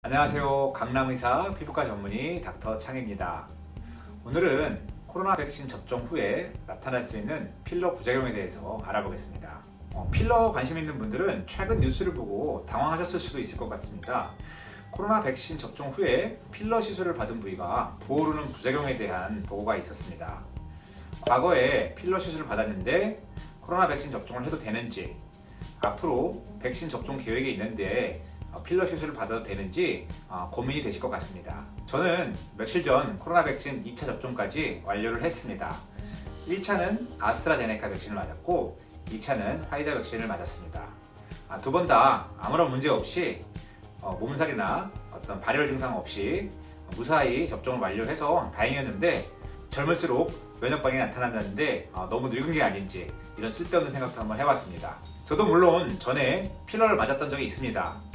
안녕하세요. 강남의사 피부과 전문의 닥터 창입니다. 오늘은 코로나 백신 접종 후에 나타날 수 있는 필러 부작용에 대해서 알아보겠습니다. 필러 관심 있는 분들은 최근 뉴스를 보고 당황하셨을 수도 있을 것 같습니다. 코로나 백신 접종 후에 필러 시술을 받은 부위가 부어오르는 부작용에 대한 보고가 있었습니다. 과거에 필러 시술을 받았는데 코로나 백신 접종을 해도 되는지, 앞으로 백신 접종 계획이 있는데 필러 시술을 받아도 되는지 고민이 되실 것 같습니다. 저는 며칠 전 코로나 백신 2차 접종까지 완료를 했습니다. 1차는 아스트라제네카 백신을 맞았고 2차는 화이자 백신을 맞았습니다. 두 번 다 아무런 문제 없이 몸살이나 어떤 발열 증상 없이 무사히 접종을 완료해서 다행이었는데, 젊을수록 면역방이 나타난다는데 너무 늙은 게 아닌지 이런 쓸데없는 생각도 한번 해봤습니다. 저도 물론 전에 필러를 맞았던 적이 있습니다.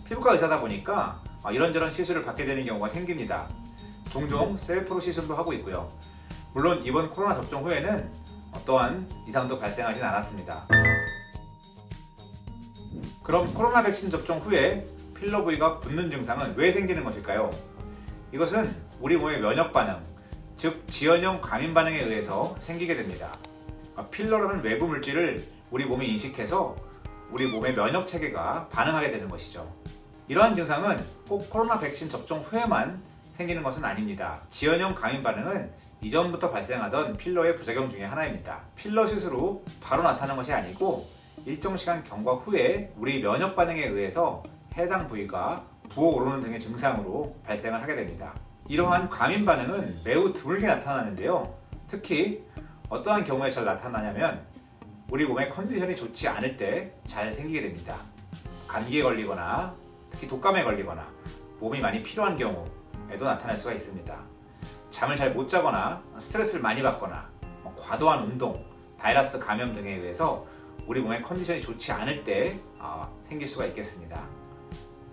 피부과 의사다 보니까 이런저런 시술을 받게 되는 경우가 생깁니다. 종종 셀프로 시술도 하고 있고요. 물론 이번 코로나 접종 후에는 어떠한 이상도 발생하진 않았습니다. 그럼 코로나 백신 접종 후에 필러 부위가 붓는 증상은 왜 생기는 것일까요? 이것은 우리 몸의 면역 반응, 즉 지연형 감인 반응에 의해서 생기게 됩니다. 필러라는 외부 물질을 우리 몸이 인식해서 우리 몸의 면역 체계가 반응하게 되는 것이죠. 이러한 증상은 꼭 코로나 백신 접종 후에만 생기는 것은 아닙니다. 지연형 감인 반응은 이전부터 발생하던 필러의 부작용 중에 하나입니다. 필러 시술 후 바로 나타나는 것이 아니고 일정 시간 경과 후에 우리 면역 반응에 의해서 해당 부위가 부어오르는 등의 증상으로 발생을 하게 됩니다. 이러한 감인 반응은 매우 드물게 나타나는데요. 특히 어떠한 경우에 잘 나타나냐면 우리 몸의 컨디션이 좋지 않을 때 잘 생기게 됩니다. 감기에 걸리거나 특히 독감에 걸리거나 몸이 많이 피로한 경우에도 나타날 수가 있습니다. 잠을 잘 못 자거나 스트레스를 많이 받거나 과도한 운동, 바이러스 감염 등에 의해서 우리 몸의 컨디션이 좋지 않을 때 생길 수가 있겠습니다.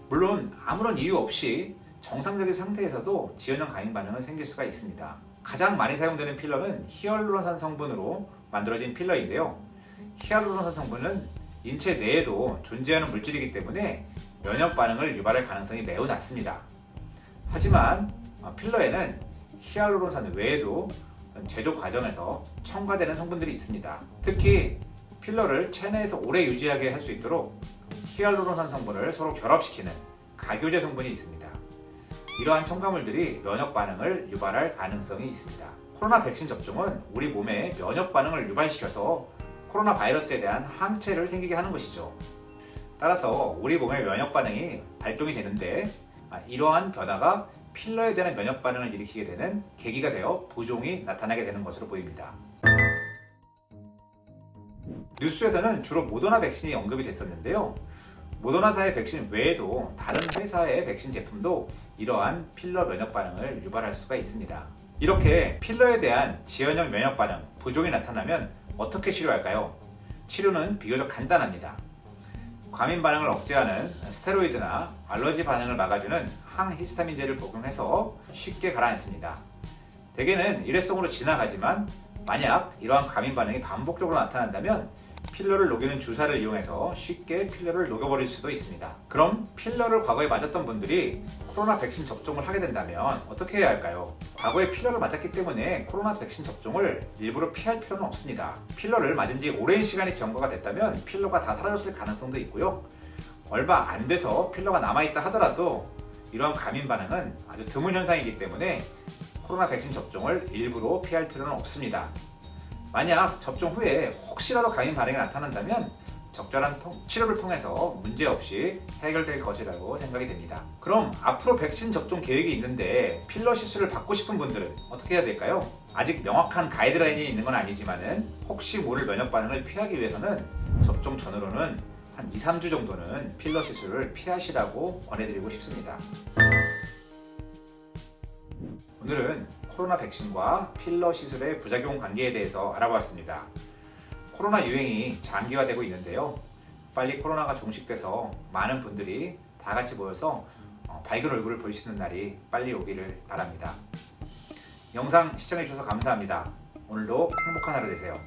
물론 아무런 이유 없이 정상적인 상태에서도 지연형 감인 반응은 생길 수가 있습니다. 가장 많이 사용되는 필러는 히알루론산 성분으로 만들어진 필러인데요. 히알루론산 성분은 인체 내에도 존재하는 물질이기 때문에 면역 반응을 유발할 가능성이 매우 낮습니다. 하지만 필러에는 히알루론산 외에도 제조 과정에서 첨가되는 성분들이 있습니다. 특히 필러를 체내에서 오래 유지하게 할 수 있도록 히알루론산 성분을 서로 결합시키는 가교제 성분이 있습니다. 이러한 첨가물들이 면역 반응을 유발할 가능성이 있습니다. 코로나 백신 접종은 우리 몸에 면역 반응을 유발시켜서 코로나 바이러스에 대한 항체를 생기게 하는 것이죠. 따라서 우리 몸의 면역 반응이 발동이 되는데 이러한 변화가 필러에 대한 면역 반응을 일으키게 되는 계기가 되어 부종이 나타나게 되는 것으로 보입니다. 뉴스에서는 주로 모더나 백신이 언급이 됐었는데요. 모더나사의 백신 외에도 다른 회사의 백신 제품도 이러한 필러 면역 반응을 유발할 수가 있습니다. 이렇게 필러에 대한 지연형 면역 반응, 부종이 나타나면 어떻게 치료할까요? 치료는 비교적 간단합니다. 과민 반응을 억제하는 스테로이드나 알러지 반응을 막아주는 항히스타민제를 복용해서 쉽게 가라앉습니다. 대개는 일회성으로 지나가지만 만약 이러한 과민 반응이 반복적으로 나타난다면 필러를 녹이는 주사를 이용해서 쉽게 필러를 녹여버릴 수도 있습니다. 그럼 필러를 과거에 맞았던 분들이 코로나 백신 접종을 하게 된다면 어떻게 해야 할까요? 과거에 필러를 맞았기 때문에 코로나 백신 접종을 일부러 피할 필요는 없습니다. 필러를 맞은 지 오랜 시간이 경과가 됐다면 필러가 다 사라졌을 가능성도 있고요. 얼마 안 돼서 필러가 남아있다 하더라도 이러한 감인 반응은 아주 드문 현상이기 때문에 코로나 백신 접종을 일부러 피할 필요는 없습니다. 만약 접종 후에 혹시라도 감인 반응이 나타난다면 적절한 치료를 통해서 문제없이 해결될 것이라고 생각이 됩니다. 그럼 앞으로 백신 접종 계획이 있는데 필러 시술을 받고 싶은 분들은 어떻게 해야 될까요? 아직 명확한 가이드라인이 있는 건 아니지만은 혹시 모를 면역 반응을 피하기 위해서는 접종 전후로는 한 2-3주 정도는 필러 시술을 피하시라고 권해드리고 싶습니다. 오늘은 코로나 백신과 필러 시술의 부작용 관계에 대해서 알아보았습니다. 코로나 유행이 장기화되고 있는데요. 빨리 코로나가 종식돼서 많은 분들이 다 같이 모여서 밝은 얼굴을 볼 수 있는 날이 빨리 오기를 바랍니다. 영상 시청해주셔서 감사합니다. 오늘도 행복한 하루 되세요.